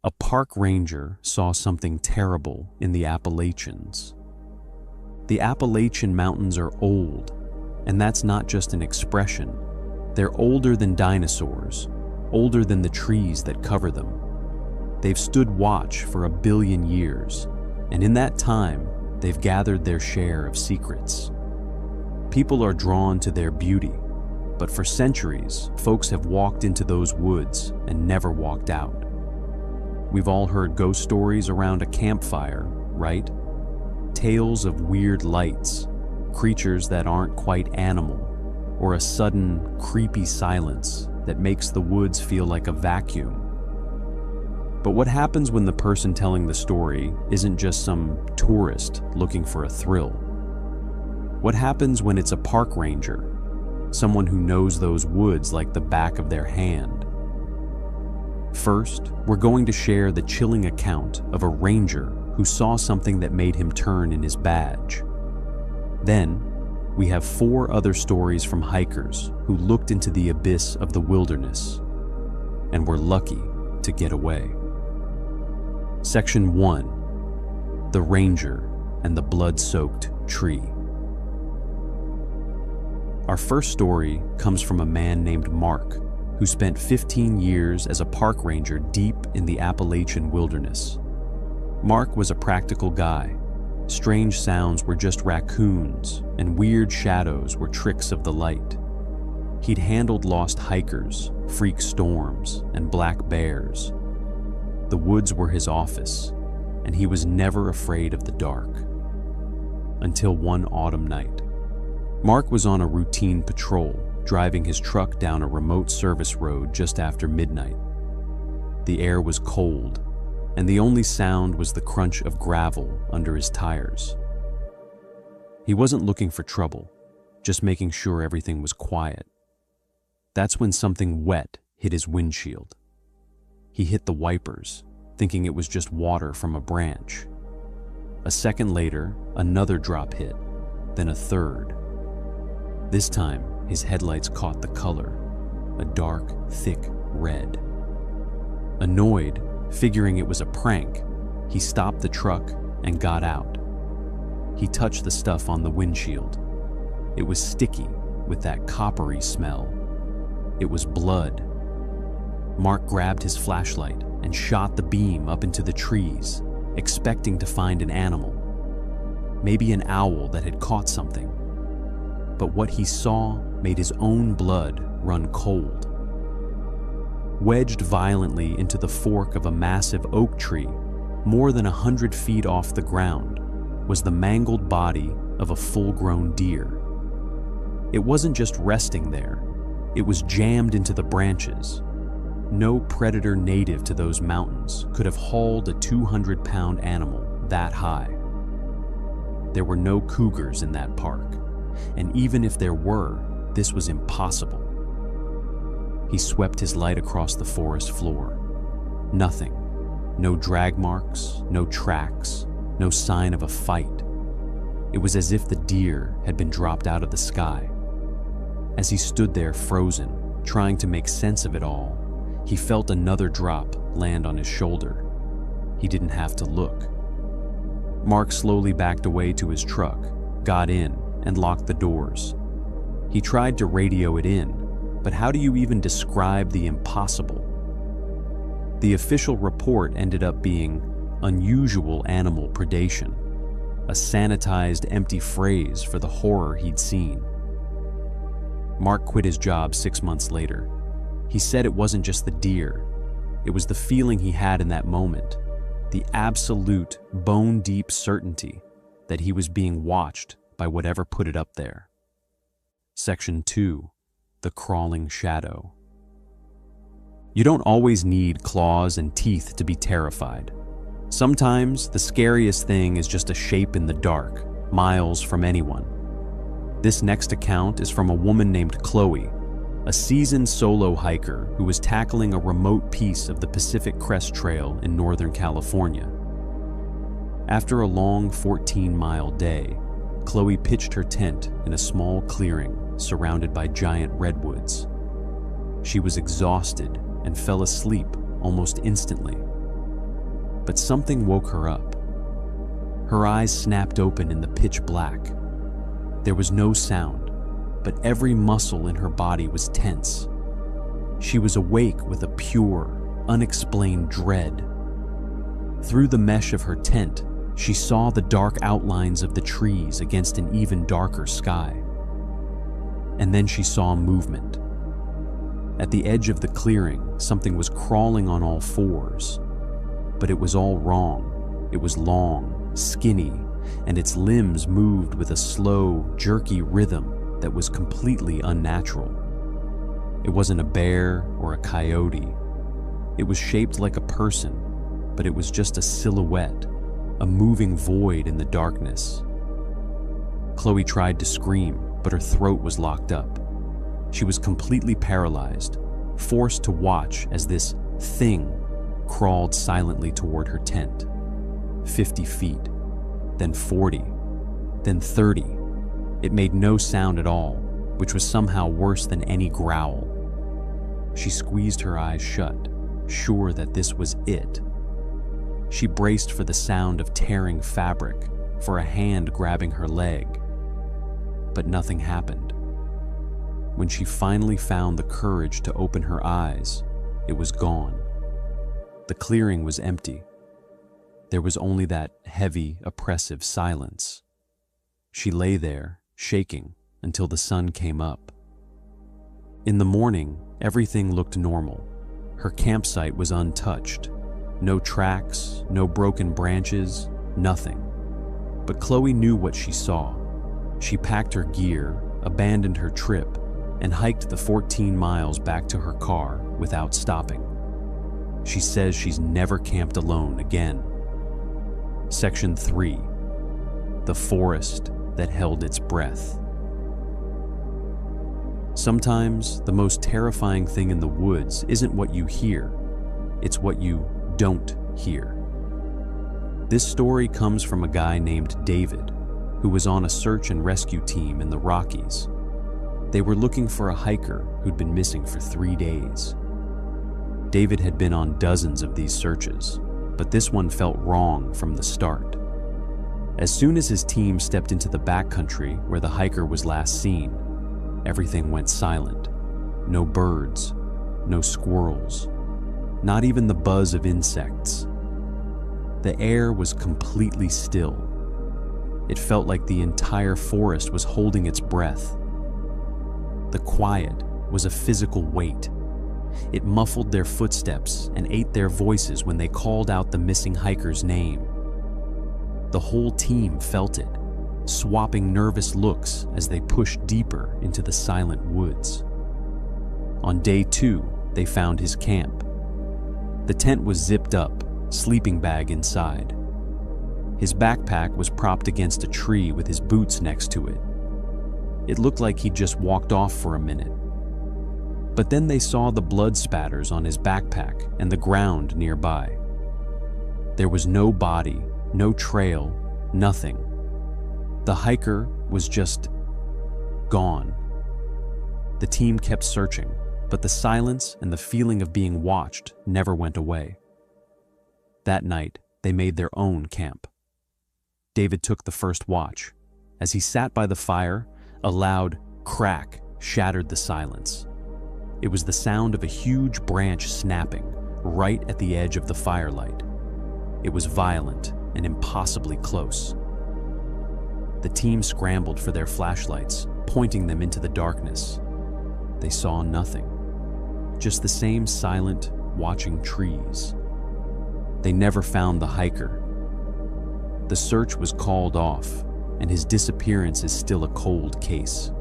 A park ranger saw something terrible in the Appalachians. The Appalachian Mountains are old, and that's not just an expression. They're older than dinosaurs, older than the trees that cover them. They've stood watch for 1 billion years, and in that time, they've gathered their share of secrets. People are drawn to their beauty, but for centuries, folks have walked into those woods and never walked out. We've all heard ghost stories around a campfire, right? Tales of weird lights, creatures that aren't quite animal, or a sudden, creepy silence that makes the woods feel like a vacuum. But what happens when the person telling the story isn't just some tourist looking for a thrill? What happens when it's a park ranger, someone who knows those woods like the back of their hand? First, we're going to share the chilling account of a ranger who saw something that made him turn in his badge. Then, we have 4 other stories from hikers who looked into the abyss of the wilderness and were lucky to get away. Section 1: The Ranger and the Blood-Soaked Tree. Our first story comes from a man named Mark, who spent 15 years as a park ranger deep in the Appalachian wilderness. Mark was a practical guy. Strange sounds were just raccoons, and weird shadows were tricks of the light. He'd handled lost hikers, freak storms, and black bears. The woods were his office, and he was never afraid of the dark. Until one autumn night. Mark was on a routine patrol, driving his truck down a remote service road just after midnight. The air was cold, and the only sound was the crunch of gravel under his tires. He wasn't looking for trouble, just making sure everything was quiet. That's when something wet hit his windshield. He hit the wipers, thinking it was just water from a branch. A second later, another drop hit, then a third. This time, his headlights caught the color, a dark, thick red. Annoyed, figuring it was a prank, he stopped the truck and got out. He touched the stuff on the windshield. It was sticky with that coppery smell. It was blood. Mark grabbed his flashlight and shot the beam up into the trees, expecting to find an animal. Maybe an owl that had caught something. But what he saw made his own blood run cold. Wedged violently into the fork of a massive oak tree, more than 100 feet off the ground, was the mangled body of a full-grown deer. It wasn't just resting there, it was jammed into the branches. No predator native to those mountains could have hauled a 200-pound animal that high. There were no cougars in that park, and even if there were, this was impossible. He swept his light across the forest floor. Nothing. No drag marks, no tracks, no sign of a fight. It was as if the deer had been dropped out of the sky. As he stood there frozen, trying to make sense of it all, he felt another drop land on his shoulder. He didn't have to look. Mark slowly backed away to his truck, got in, and locked the doors. He tried to radio it in, but how do you even describe the impossible? The official report ended up being unusual animal predation, a sanitized, empty phrase for the horror he'd seen. Mark quit his job 6 months later. He said it wasn't just the deer, it was the feeling he had in that moment, the absolute, bone-deep certainty that he was being watched by whatever put it up there. Section 2: The Crawling Shadow. You don't always need claws and teeth to be terrified. Sometimes the scariest thing is just a shape in the dark, miles from anyone. This next account is from a woman named Chloe, a seasoned solo hiker who was tackling a remote piece of the Pacific Crest Trail in Northern California. After a long 14-mile day, Chloe pitched her tent in a small clearing surrounded by giant redwoods. She was exhausted and fell asleep almost instantly. but something woke her up. Her eyes snapped open in the pitch black. There was no sound, but every muscle in her body was tense. She was awake with a pure, unexplained dread. Through the mesh of her tent, she saw the dark outlines of the trees against an even darker sky. And then she saw movement. At the edge of the clearing, something was crawling on all fours. But it was all wrong. It was long, skinny, and its limbs moved with a slow, jerky rhythm that was completely unnatural. It wasn't a bear or a coyote. It was shaped like a person, but it was just a silhouette, a moving void in the darkness. Chloe tried to scream, but her throat was locked up. She was completely paralyzed, forced to watch as this thing crawled silently toward her tent. 50 feet, then 40, then 30. It made no sound at all, which was somehow worse than any growl. She squeezed her eyes shut, sure that this was it. She braced for the sound of tearing fabric, for a hand grabbing her leg. But nothing happened. When she finally found the courage to open her eyes, it was gone. The clearing was empty. There was only that heavy, oppressive silence. She lay there, shaking, until the sun came up. In the morning, everything looked normal. Her campsite was untouched. No tracks, no broken branches, nothing. But Chloe knew what she saw. She packed her gear, abandoned her trip, and hiked the 14 miles back to her car without stopping. She says she's never camped alone again. Section 3. The forest that held its breath. Sometimes the most terrifying thing in the woods isn't what you hear, it's what you don't hear. This story comes from a guy named David, who was on a search and rescue team in the Rockies. They were looking for a hiker who'd been missing for 3 days. David had been on dozens of these searches, but this one felt wrong from the start. As soon as his team stepped into the backcountry where the hiker was last seen, everything went silent. No birds, no squirrels, not even the buzz of insects. The air was completely still. It felt like the entire forest was holding its breath. The quiet was a physical weight. It muffled their footsteps and ate their voices when they called out the missing hiker's name. The whole team felt it, swapping nervous looks as they pushed deeper into the silent woods. On day 2, they found his camp. The tent was zipped up, sleeping bag inside. His backpack was propped against a tree with his boots next to it. It looked like he'd just walked off for a minute. But then they saw the blood spatters on his backpack and the ground nearby. There was no body, no trail, nothing. The hiker was just gone. The team kept searching, but the silence and the feeling of being watched never went away. That night, they made their own camp. David took the first watch. As he sat by the fire, a loud crack shattered the silence. It was the sound of a huge branch snapping right at the edge of the firelight. It was violent and impossibly close. The team scrambled for their flashlights, pointing them into the darkness. They saw nothing, just the same silent, watching trees. They never found the hiker. The search was called off, and his disappearance is still a cold case.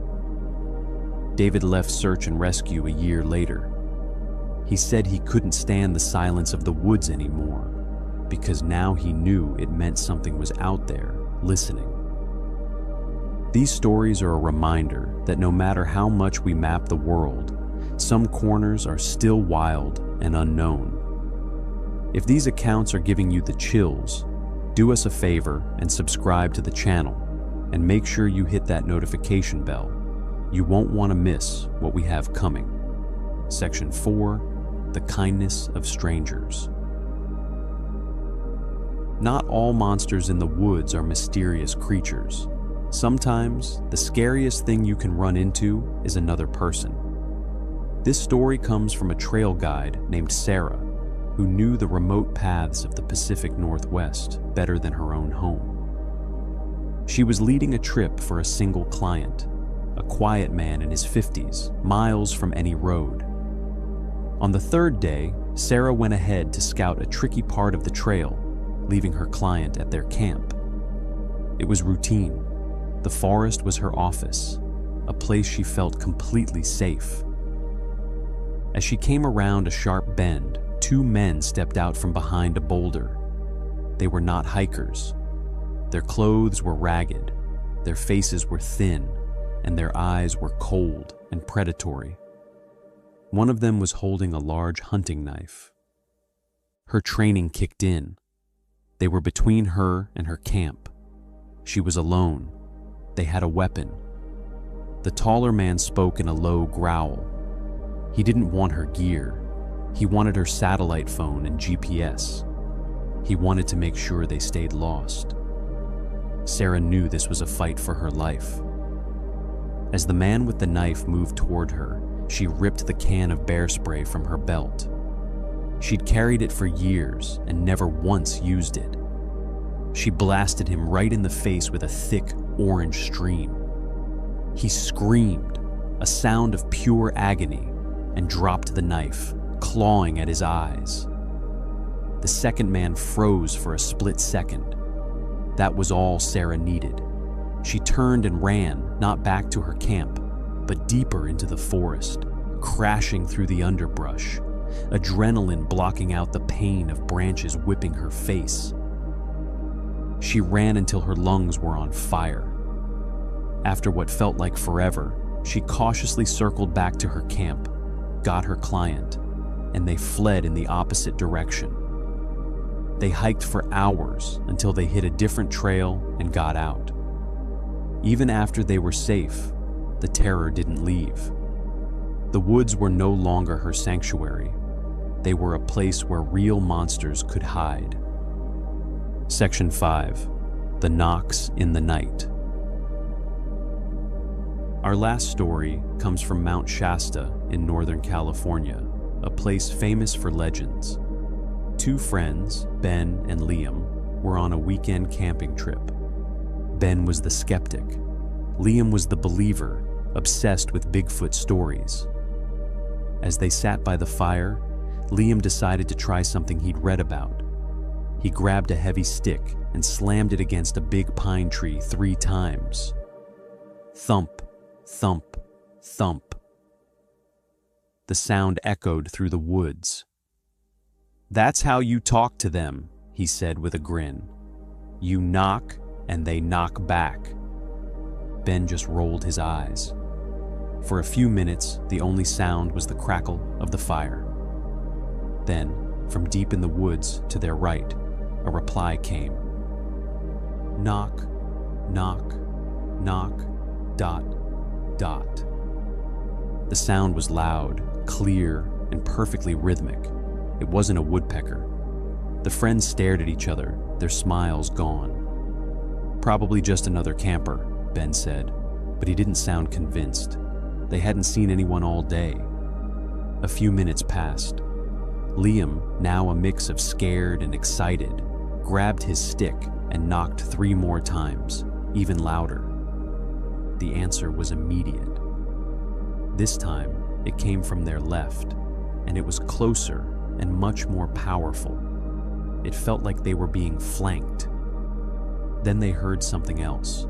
David left search and rescue a year later. He said he couldn't stand the silence of the woods anymore, because now he knew it meant something was out there, listening. These stories are a reminder that no matter how much we map the world, some corners are still wild and unknown. If these accounts are giving you the chills, do us a favor and subscribe to the channel, and make sure you hit that notification bell. You won't want to miss what we have coming. Section 4, The Kindness of Strangers. Not all monsters in the woods are mysterious creatures. Sometimes, the scariest thing you can run into is another person. This story comes from a trail guide named Sarah, who knew the remote paths of the Pacific Northwest better than her own home. She was leading a trip for a single client, a quiet man in his 50s, miles from any road. On the third day, Sarah went ahead to scout a tricky part of the trail, leaving her client at their camp. It was routine. The forest was her office, a place she felt completely safe. As she came around a sharp bend, two men stepped out from behind a boulder. They were not hikers. Their clothes were ragged, their faces were thin, and their eyes were cold and predatory. One of them was holding a large hunting knife. Her training kicked in. They were between her and her camp. She was alone. They had a weapon. The taller man spoke in a low growl. He didn't want her gear. He wanted her satellite phone and GPS. He wanted to make sure they stayed lost. Sarah knew this was a fight for her life. As the man with the knife moved toward her, she ripped the can of bear spray from her belt. She'd carried it for years and never once used it. She blasted him right in the face with a thick orange stream. He screamed, a sound of pure agony, and dropped the knife, clawing at his eyes. The second man froze for a split second. That was all Sarah needed. She turned and ran, not back to her camp, but deeper into the forest, crashing through the underbrush, adrenaline blocking out the pain of branches whipping her face. She ran until her lungs were on fire. After what felt like forever, she cautiously circled back to her camp, got her client, and they fled in the opposite direction. They hiked for hours until they hit a different trail and got out. Even after they were safe, the terror didn't leave. The woods were no longer her sanctuary. They were a place where real monsters could hide. Section 5. The Knocks in the Night. Our last story comes from Mount Shasta in Northern California, a place famous for legends. Two friends, Ben and Liam, were on a weekend camping trip. Ben was the skeptic. Liam was the believer, obsessed with Bigfoot stories. As they sat by the fire, Liam decided to try something he'd read about. He grabbed a heavy stick and slammed it against a big pine tree 3 times. Thump, thump, thump. The sound echoed through the woods. "That's how you talk to them," he said with a grin. "You knock, and they knock back." Ben just rolled his eyes. For a few minutes, the only sound was the crackle of the fire. Then, from deep in the woods to their right, a reply came. Knock, knock, knock, dot, dot. The sound was loud, clear, and perfectly rhythmic. It wasn't a woodpecker. The friends stared at each other, their smiles gone. "Probably just another camper," Ben said, but he didn't sound convinced. They hadn't seen anyone all day. A few minutes passed. Liam, now a mix of scared and excited, grabbed his stick and knocked 3 more times, even louder. The answer was immediate. This time, it came from their left, and it was closer and much more powerful. It felt like they were being flanked. Then they heard something else.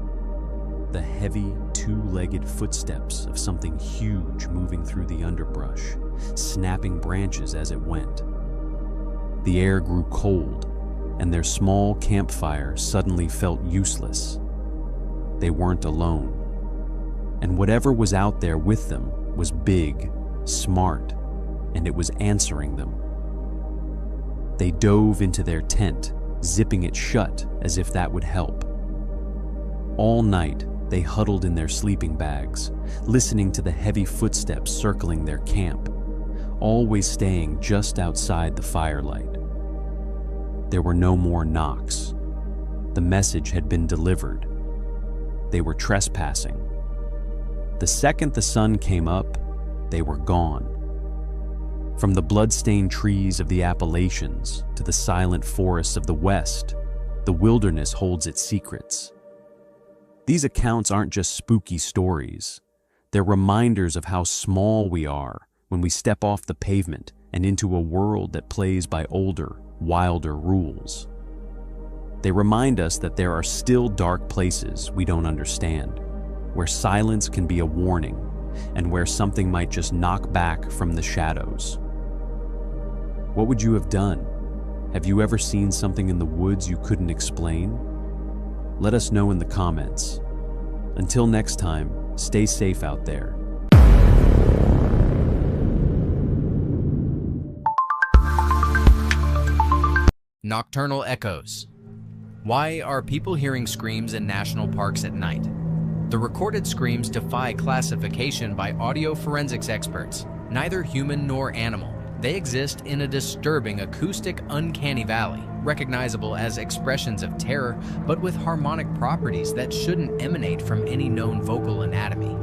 The heavy, 2-legged footsteps of something huge moving through the underbrush, snapping branches as it went. The air grew cold, and their small campfire suddenly felt useless. They weren't alone. And whatever was out there with them was big, smart, and it was answering them. They dove into their tent, zipping it shut as if that would help. All night, they huddled in their sleeping bags, listening to the heavy footsteps circling their camp, always staying just outside the firelight. There were no more knocks. The message had been delivered. They were trespassing. The second the sun came up, they were gone. From the blood-stained trees of the Appalachians to the silent forests of the West, the wilderness holds its secrets. These accounts aren't just spooky stories. They're reminders of how small we are when we step off the pavement and into a world that plays by older, wilder rules. They remind us that there are still dark places we don't understand, where silence can be a warning, and where something might just knock back from the shadows. What would you have done? Have you ever seen something in the woods you couldn't explain? Let us know in the comments. Until next time, stay safe out there. Nocturnal echoes. Why are people hearing screams in national parks at night? The recorded screams defy classification by audio forensics experts, neither human nor animal. They exist in a disturbing acoustic uncanny valley, recognizable as expressions of terror, but with harmonic properties that shouldn't emanate from any known vocal anatomy.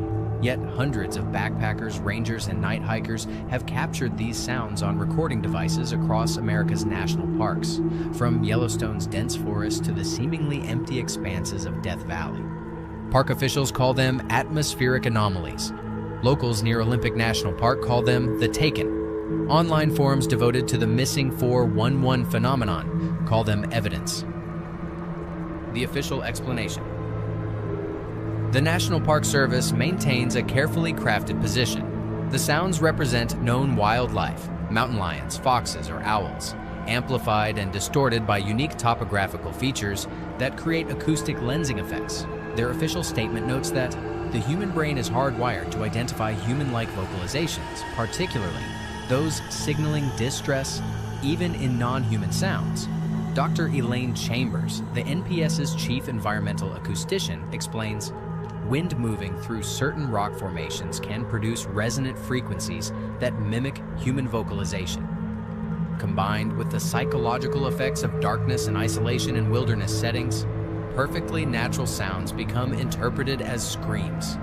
Yet hundreds of backpackers, rangers, and night hikers have captured these sounds on recording devices across America's national parks, from Yellowstone's dense forest to the seemingly empty expanses of Death Valley. Park officials call them atmospheric anomalies. Locals near Olympic National Park call them the Taken. Online forums devoted to the missing 411 phenomenon call them evidence. The official explanation. The National Park Service maintains a carefully crafted position. The sounds represent known wildlife, mountain lions, foxes, or owls, amplified and distorted by unique topographical features that create acoustic lensing effects. Their official statement notes that the human brain is hardwired to identify human-like vocalizations, particularly those signaling distress, even in non-human sounds. Dr. Elaine Chambers, the NPS's chief environmental acoustician, explains, wind moving through certain rock formations can produce resonant frequencies that mimic human vocalization. Combined with the psychological effects of darkness and isolation in wilderness settings, perfectly natural sounds become interpreted as screams.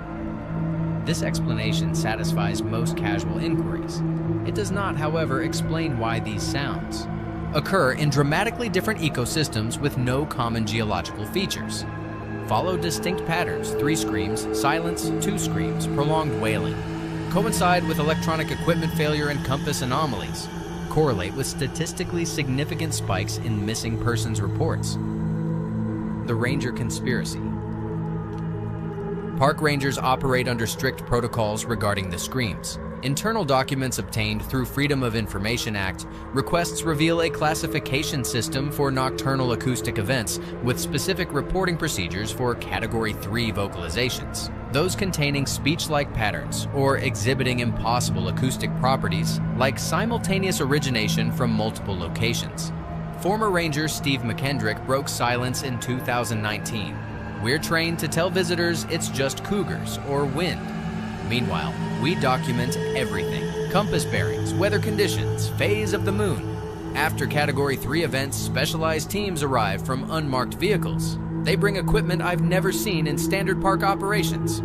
This explanation satisfies most casual inquiries. It does not, however, explain why these sounds occur in dramatically different ecosystems with no common geological features. Follow distinct patterns: 3 screams, silence, 2 screams, prolonged wailing. Coincide with electronic equipment failure and compass anomalies. Correlate with statistically significant spikes in missing persons reports. The Ranger Conspiracy. Park rangers operate under strict protocols regarding the screams. Internal documents obtained through Freedom of Information Act requests reveal a classification system for nocturnal acoustic events with specific reporting procedures for Category 3 vocalizations, those containing speech-like patterns or exhibiting impossible acoustic properties like simultaneous origination from multiple locations. Former Ranger Steve McKendrick broke silence in 2019. We're trained to tell visitors it's just cougars or wind. Meanwhile, we document everything: compass bearings, weather conditions, phase of the moon. After Category 3 events, specialized teams arrive from unmarked vehicles. They bring equipment I've never seen in standard park operations.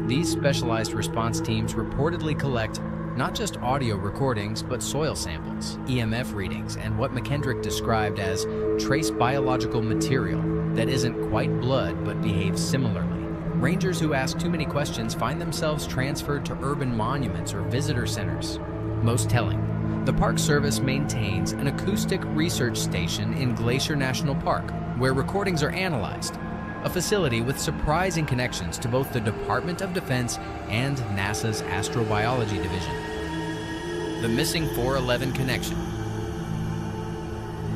These specialized response teams reportedly collect not just audio recordings, but soil samples, EMF readings, and what McKendrick described as trace biological material that isn't quite blood but behaves similarly. Rangers who ask too many questions find themselves transferred to urban monuments or visitor centers. Most telling, the Park Service maintains an acoustic research station in Glacier National Park, where recordings are analyzed, a facility with surprising connections to both the Department of Defense and NASA's Astrobiology Division. The Missing 411 Connection.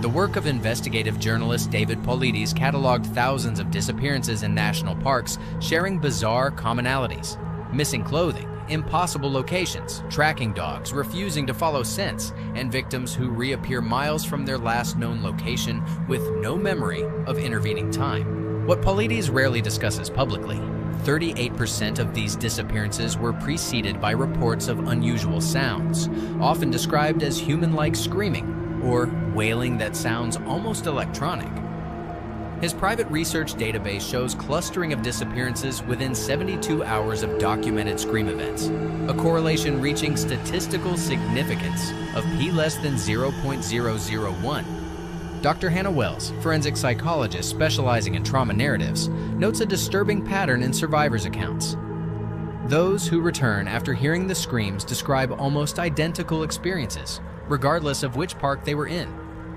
The work of investigative journalist David Paulides cataloged thousands of disappearances in national parks, sharing bizarre commonalities: missing clothing, impossible locations, tracking dogs refusing to follow scents, and victims who reappear miles from their last known location with no memory of intervening time. What Paulides rarely discusses publicly: 38% of these disappearances were preceded by reports of unusual sounds, often described as human-like screaming or wailing that sounds almost electronic. His private research database shows clustering of disappearances within 72 hours of documented scream events, a correlation reaching statistical significance of p less than 0.001. Dr. Hannah Wells, forensic psychologist specializing in trauma narratives, notes a disturbing pattern in survivors' accounts. Those who return after hearing the screams describe almost identical experiences, regardless of which park they were in.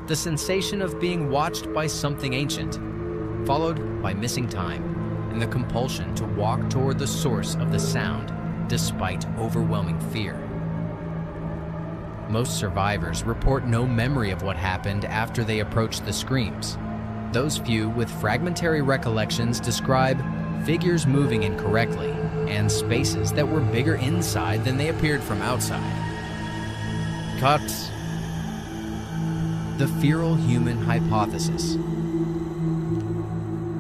The sensation of being watched by something ancient, followed by missing time, and the compulsion to walk toward the source of the sound despite overwhelming fear. Most survivors report no memory of what happened after they approached the screams. Those few with fragmentary recollections describe figures moving incorrectly and spaces that were bigger inside than they appeared from outside. Cut. The feral human hypothesis.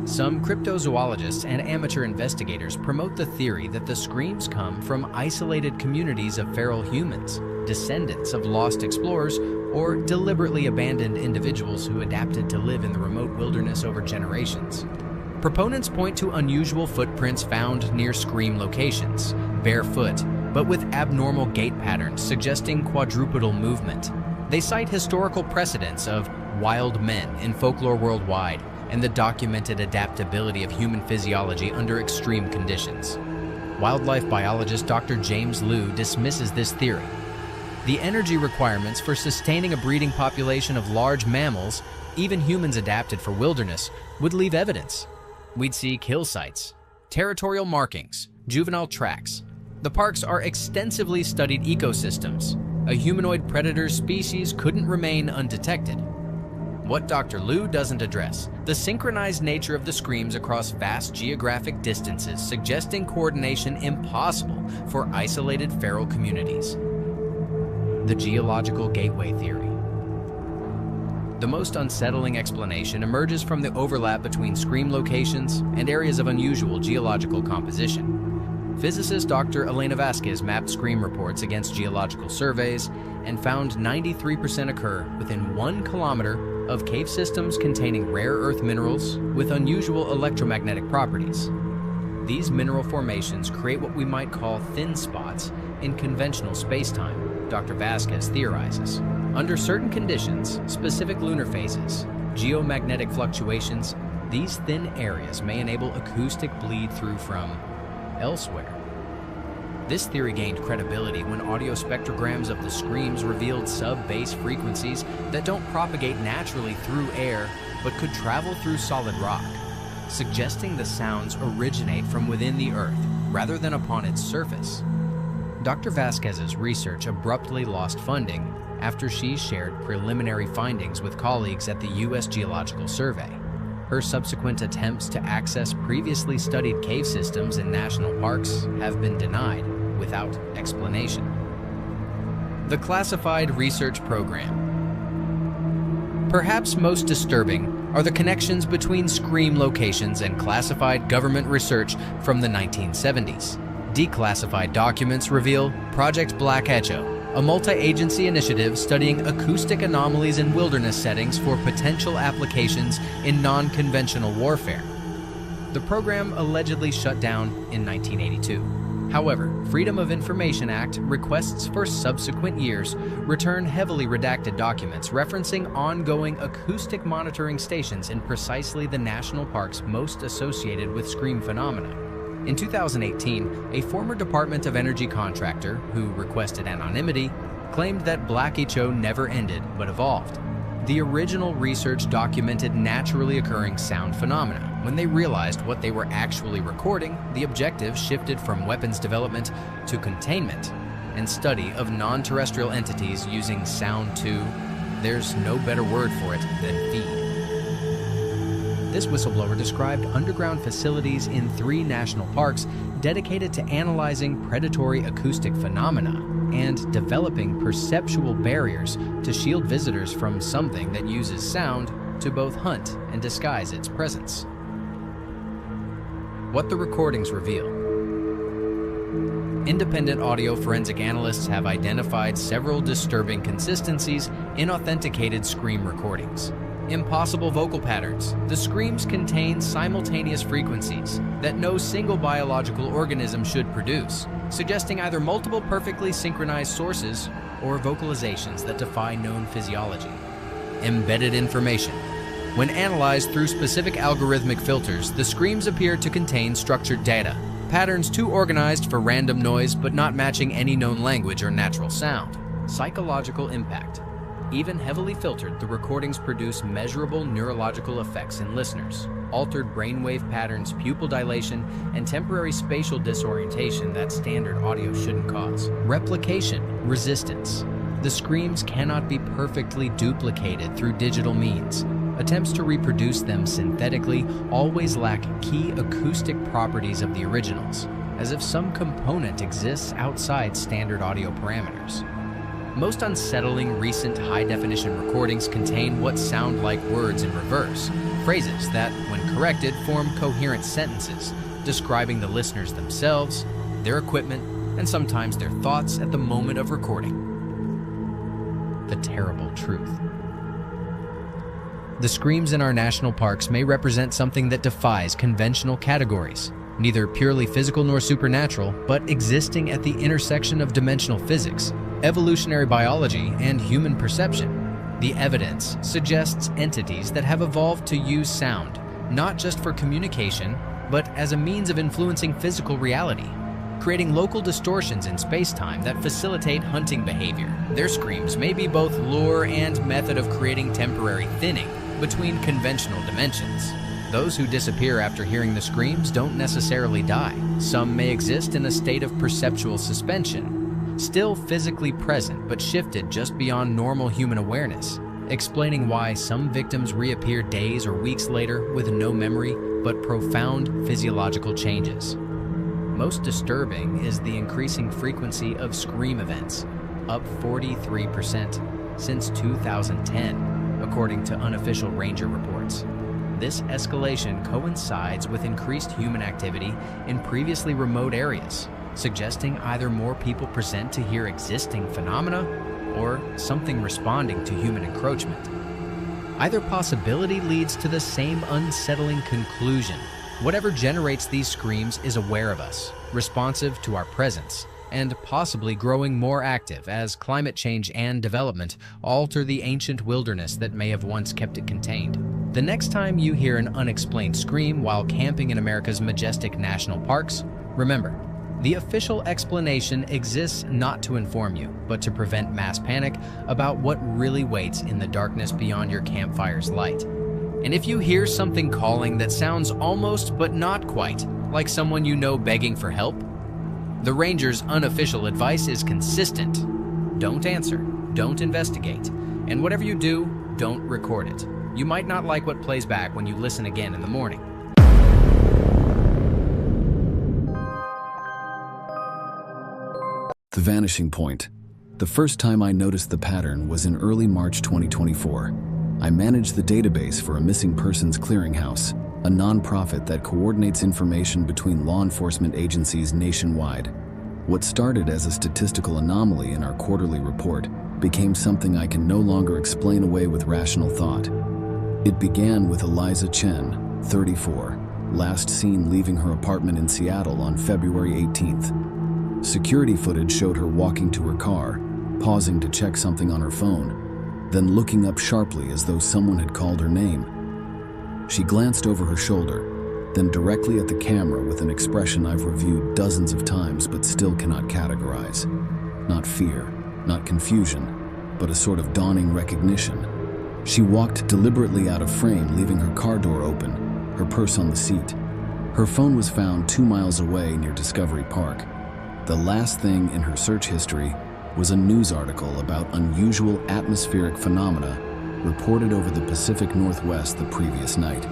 Some cryptozoologists and amateur investigators promote the theory that the screams come from isolated communities of feral humans, descendants of lost explorers, or deliberately abandoned individuals who adapted to live in the remote wilderness over generations. Proponents point to unusual footprints found near scream locations, barefoot, but with abnormal gait patterns suggesting quadrupedal movement. They cite historical precedents of wild men in folklore worldwide and the documented adaptability of human physiology under extreme conditions. Wildlife biologist Dr. James Liu dismisses this theory. The energy requirements for sustaining a breeding population of large mammals, even humans adapted for wilderness, would leave evidence. We'd see kill sites, territorial markings, juvenile tracks. The parks are extensively studied ecosystems. A humanoid predator species couldn't remain undetected. What Dr. Liu doesn't address, the synchronized nature of the screams across vast geographic distances, suggesting coordination impossible for isolated feral communities. The geological gateway theory. The most unsettling explanation emerges from the overlap between scream locations and areas of unusual geological composition. Physicist Dr. Elena Vasquez mapped scream reports against geological surveys and found 93% occur within 1 kilometer of cave systems containing rare earth minerals with unusual electromagnetic properties. These mineral formations create what we might call thin spots in conventional spacetime, Dr. Vasquez theorizes. Under certain conditions, specific lunar phases, geomagnetic fluctuations, these thin areas may enable acoustic bleed through from elsewhere. This theory gained credibility when audio spectrograms of the screams revealed sub-bass frequencies that don't propagate naturally through air but could travel through solid rock, suggesting the sounds originate from within the earth rather than upon its surface. Dr. Vasquez's research abruptly lost funding after she shared preliminary findings with colleagues at the U.S. Geological Survey. Her subsequent attempts to access previously studied cave systems in national parks have been denied without explanation. The Classified Research Program. Perhaps most disturbing are the connections between scream locations and classified government research from the 1970s. Declassified documents reveal Project Black Echo, a multi-agency initiative studying acoustic anomalies in wilderness settings for potential applications in non-conventional warfare. The program allegedly shut down in 1982. However, Freedom of Information Act requests for subsequent years return heavily redacted documents referencing ongoing acoustic monitoring stations in precisely the national parks most associated with scream phenomena. In 2018, a former Department of Energy contractor, who requested anonymity, claimed that Black Echo never ended but evolved. The original research documented naturally occurring sound phenomena. When they realized what they were actually recording, the objective shifted from weapons development to containment and study of non-terrestrial entities using sound to, there's no better word for it than feed. This whistleblower described underground facilities in 3 national parks dedicated to analyzing predatory acoustic phenomena and developing perceptual barriers to shield visitors from something that uses sound to both hunt and disguise its presence. What the recordings reveal. Independent audio forensic analysts have identified several disturbing consistencies in authenticated scream recordings. Impossible vocal patterns. The screams contain simultaneous frequencies that no single biological organism should produce, suggesting either multiple perfectly synchronized sources or vocalizations that defy known physiology. Embedded information. When analyzed through specific algorithmic filters, the screams appear to contain structured data, patterns too organized for random noise but not matching any known language or natural sound. Psychological impact. Even heavily filtered, the recordings produce measurable neurological effects in listeners. Altered brainwave patterns, pupil dilation, and temporary spatial disorientation that standard audio shouldn't cause. Replication resistance. The screams cannot be perfectly duplicated through digital means. Attempts to reproduce them synthetically always lack key acoustic properties of the originals, as if some component exists outside standard audio parameters. Most unsettling recent high-definition recordings contain what sound like words in reverse, phrases that, when corrected, form coherent sentences, describing the listeners themselves, their equipment, and sometimes their thoughts at the moment of recording. The terrible truth. The screams in our national parks may represent something that defies conventional categories, neither purely physical nor supernatural, but existing at the intersection of dimensional physics, evolutionary biology, and human perception. The evidence suggests entities that have evolved to use sound, not just for communication, but as a means of influencing physical reality, creating local distortions in space-time that facilitate hunting behavior. Their screams may be both lure and method of creating temporary thinning between conventional dimensions. Those who disappear after hearing the screams don't necessarily die. Some may exist in a state of perceptual suspension, still physically present but shifted just beyond normal human awareness, explaining why some victims reappear days or weeks later with no memory but profound physiological changes. Most disturbing is the increasing frequency of scream events, up 43% since 2010. According to unofficial ranger reports. This escalation coincides with increased human activity in previously remote areas, suggesting either more people present to hear existing phenomena or something responding to human encroachment. Either possibility leads to the same unsettling conclusion. Whatever generates these screams is aware of us, responsive to our presence, and possibly growing more active as climate change and development alter the ancient wilderness that may have once kept it contained. The next time you hear an unexplained scream while camping in America's majestic national parks, remember, the official explanation exists not to inform you, but to prevent mass panic about what really waits in the darkness beyond your campfire's light. And if you hear something calling that sounds almost but not quite like someone you know begging for help, the ranger's unofficial advice is consistent. Don't answer, don't investigate, and whatever you do, don't record it. You might not like what plays back when you listen again in the morning. The vanishing point. The first time I noticed the pattern was in early March 2024. I managed the database for a missing persons clearinghouse, a nonprofit that coordinates information between law enforcement agencies nationwide. What started as a statistical anomaly in our quarterly report became something I can no longer explain away with rational thought. It began with Eliza Chen, 34, last seen leaving her apartment in Seattle on February 18th. Security footage showed her walking to her car, pausing to check something on her phone, then looking up sharply as though someone had called her name. She glanced over her shoulder, then directly at the camera with an expression I've reviewed dozens of times but still cannot categorize. Not fear, not confusion, but a sort of dawning recognition. She walked deliberately out of frame, leaving her car door open, her purse on the seat. Her phone was found 2 miles away near Discovery Park. The last thing in her search history was a news article about unusual atmospheric phenomena reported over the Pacific Northwest the previous night.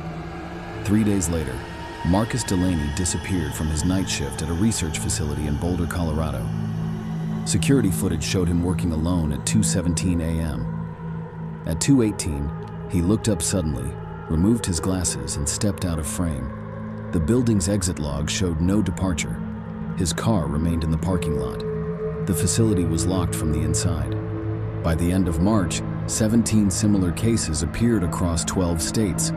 3 days later, Marcus Delaney disappeared from his night shift at a research facility in Boulder, Colorado. Security footage showed him working alone at 2:17 a.m. At 2:18, he looked up suddenly, removed his glasses, and stepped out of frame. The building's exit log showed no departure. His car remained in the parking lot. The facility was locked from the inside. By the end of March, 17 similar cases appeared across 12 states.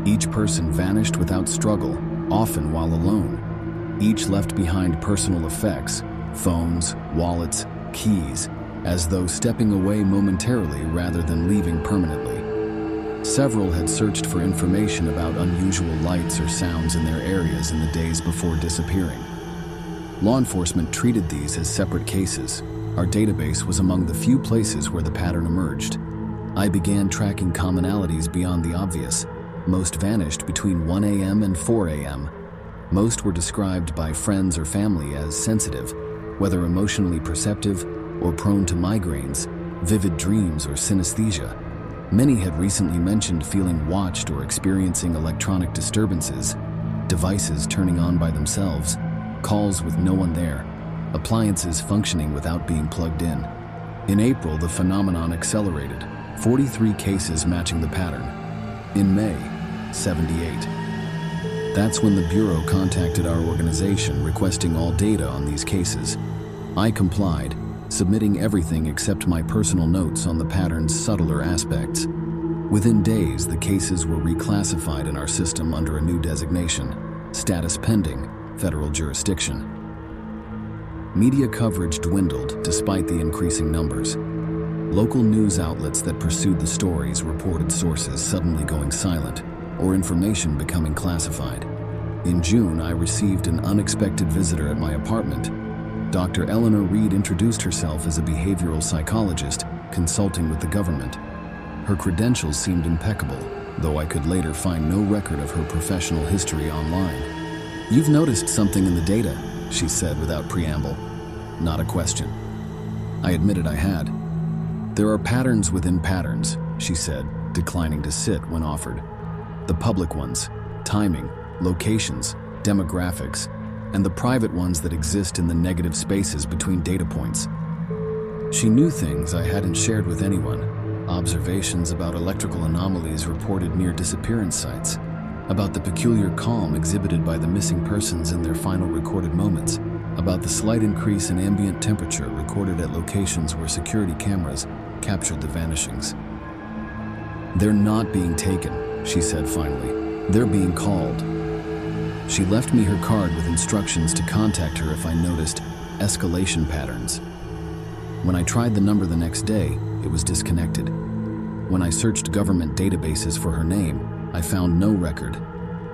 Each person vanished without struggle, often while alone. Each left behind personal effects, phones, wallets, keys, as though stepping away momentarily rather than leaving permanently. Several had searched for information about unusual lights or sounds in their areas in the days before disappearing. Law enforcement treated these as separate cases. Our database was among the few places where the pattern emerged. I began tracking commonalities beyond the obvious. Most vanished between 1 a.m. and 4 a.m. Most were described by friends or family as sensitive, whether emotionally perceptive or prone to migraines, vivid dreams, or synesthesia. Many had recently mentioned feeling watched or experiencing electronic disturbances, devices turning on by themselves, calls with no one there, appliances functioning without being plugged in. In April, the phenomenon accelerated, 43 cases matching the pattern. In May, 78. That's when the Bureau contacted our organization requesting all data on these cases. I complied, submitting everything except my personal notes on the pattern's subtler aspects. Within days, the cases were reclassified in our system under a new designation, status pending, federal jurisdiction. Media coverage dwindled despite the increasing numbers. Local news outlets that pursued the stories reported sources suddenly going silent or information becoming classified. In June, I received an unexpected visitor at my apartment. Dr. Eleanor Reed introduced herself as a behavioral psychologist consulting with the government. Her credentials seemed impeccable, though I could later find no record of her professional history online. "You've noticed something in the data," she said without preamble. Not a question. I admitted I had. "There are patterns within patterns," she said, declining to sit when offered. "The public ones, timing, locations, demographics, and the private ones that exist in the negative spaces between data points." She knew things I hadn't shared with anyone. Observations about electrical anomalies reported near disappearance sites, about the peculiar calm exhibited by the missing persons in their final recorded moments, about the slight increase in ambient temperature recorded at locations where security cameras captured the vanishings. "They're not being taken," she said finally. "They're being called." She left me her card with instructions to contact her if I noticed escalation patterns. When I tried the number the next day, it was disconnected. When I searched government databases for her name, I found no record.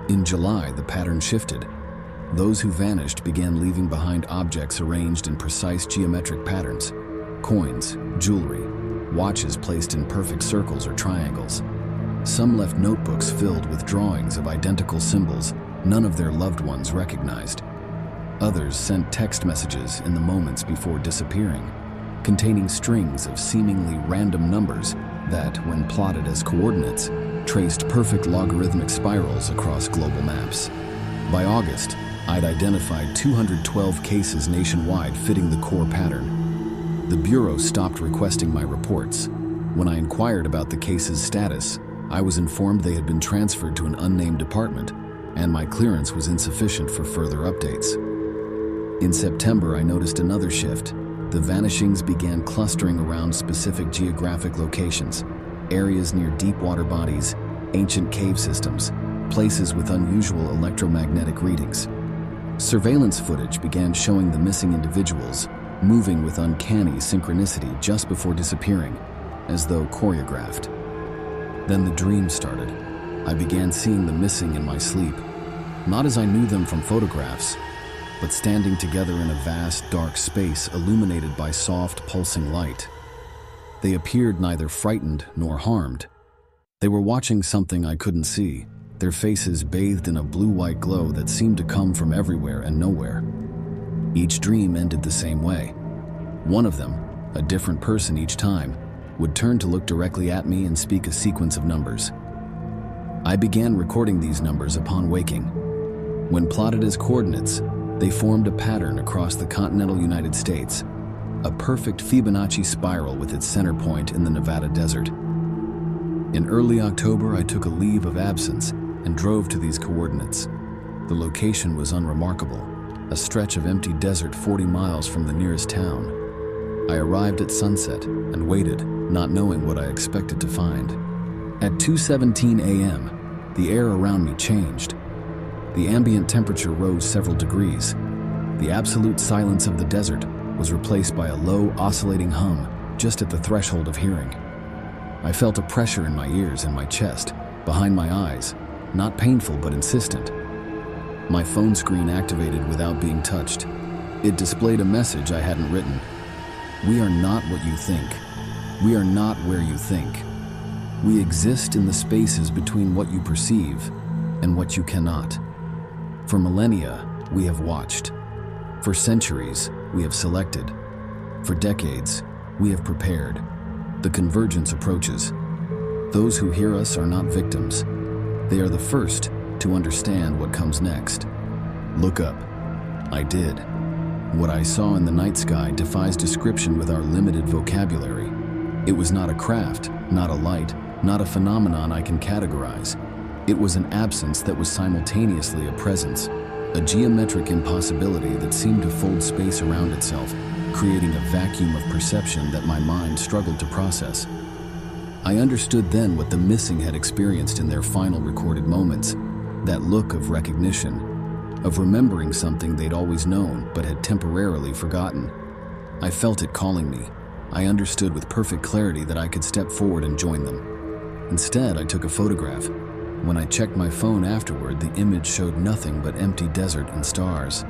In July, the pattern shifted. Those who vanished began leaving behind objects arranged in precise geometric patterns: coins, jewelry, watches placed in perfect circles or triangles. Some left notebooks filled with drawings of identical symbols none of their loved ones recognized. Others sent text messages in the moments before disappearing, containing strings of seemingly random numbers that, when plotted as coordinates, traced perfect logarithmic spirals across global maps. By August, I'd identified 212 cases nationwide fitting the core pattern. The Bureau stopped requesting my reports. When I inquired about the case's status, I was informed they had been transferred to an unnamed department, and my clearance was insufficient for further updates. In September, I noticed another shift. The vanishings began clustering around specific geographic locations, areas near deep water bodies, ancient cave systems, places with unusual electromagnetic readings. Surveillance footage began showing the missing individuals moving with uncanny synchronicity just before disappearing, as though choreographed. Then the dream started. I began seeing the missing in my sleep, not as I knew them from photographs, but standing together in a vast, dark space illuminated by soft, pulsing light. They appeared neither frightened nor harmed. They were watching something I couldn't see, their faces bathed in a blue-white glow that seemed to come from everywhere and nowhere. Each dream ended the same way. One of them, a different person each time, would turn to look directly at me and speak a sequence of numbers. I began recording these numbers upon waking. When plotted as coordinates, they formed a pattern across the continental United States, a perfect Fibonacci spiral with its center point in the Nevada desert. In early October, I took a leave of absence and drove to these coordinates. The location was unremarkable, a stretch of empty desert 40 miles from the nearest town. I arrived at sunset and waited, not knowing what I expected to find. At 2:17 a.m., the air around me changed. The ambient temperature rose several degrees. The absolute silence of the desert was replaced by a low, oscillating hum just at the threshold of hearing. I felt a pressure in my ears and my chest, behind my eyes, not painful but insistent. My phone screen activated without being touched. It displayed a message I hadn't written. We are not what you think. We are not where you think. We exist in the spaces between what you perceive and what you cannot. For millennia, we have watched. For centuries, we have selected. For decades, we have prepared. The convergence approaches. Those who hear us are not victims. They are the first to understand what comes next. Look up. I did. What I saw in the night sky defies description with our limited vocabulary. It was not a craft, not a light, not a phenomenon I can categorize. It was an absence that was simultaneously a presence, a geometric impossibility that seemed to fold space around itself, creating a vacuum of perception that my mind struggled to process. I understood then what the missing had experienced in their final recorded moments, that look of recognition, of remembering something they'd always known but had temporarily forgotten. I felt it calling me. I understood with perfect clarity that I could step forward and join them. Instead, I took a photograph. When I checked my phone afterward, the image showed nothing but empty desert and stars.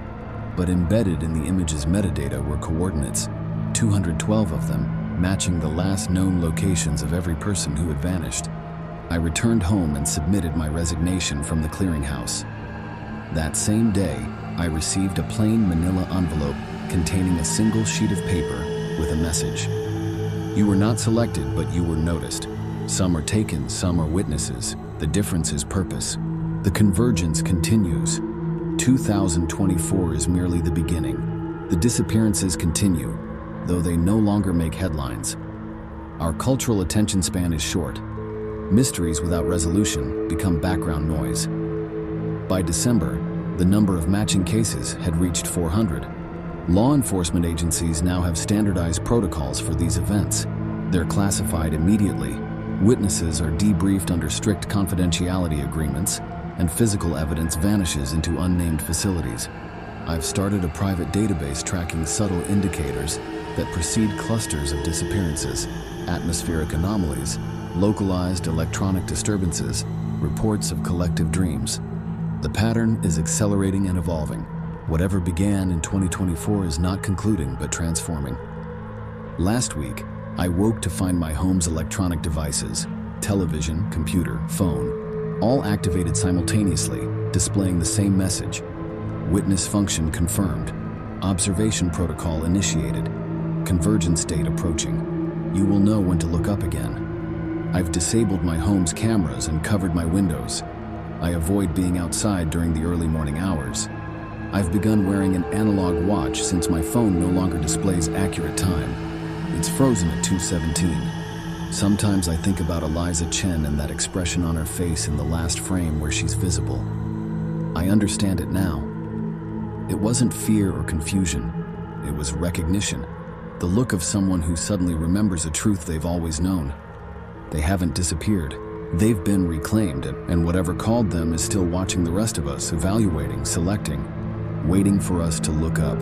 But embedded in the image's metadata were coordinates, 212 of them, matching the last known locations of every person who had vanished. I returned home and submitted my resignation from the clearinghouse. That same day, I received a plain manila envelope containing a single sheet of paper with a message. You were not selected, but you were noticed. Some are taken, some are witnesses. The difference is purpose. The convergence continues. 2024 is merely the beginning. The disappearances continue, though they no longer make headlines. Our cultural attention span is short. Mysteries without resolution become background noise. By December, the number of matching cases had reached 400. Law enforcement agencies now have standardized protocols for these events. They're classified immediately. Witnesses are debriefed under strict confidentiality agreements, and physical evidence vanishes into unnamed facilities. I've started a private database tracking subtle indicators that precede clusters of disappearances, atmospheric anomalies, localized electronic disturbances, reports of collective dreams. The pattern is accelerating and evolving. Whatever began in 2024 is not concluding but transforming. Last week, I woke to find my home's electronic devices, television, computer, phone, all activated simultaneously, displaying the same message. Witness function confirmed. Observation protocol initiated. Convergence date approaching. You will know when to look up again. I've disabled my home's cameras and covered my windows. I avoid being outside during the early morning hours. I've begun wearing an analog watch since my phone no longer displays accurate time. It's frozen at 2:17. Sometimes I think about Eliza Chen and that expression on her face in the last frame where she's visible. I understand it now. It wasn't fear or confusion. It was recognition. The look of someone who suddenly remembers a truth they've always known. They haven't disappeared. They've been reclaimed, and whatever called them is still watching the rest of us, evaluating, selecting, waiting for us to look up.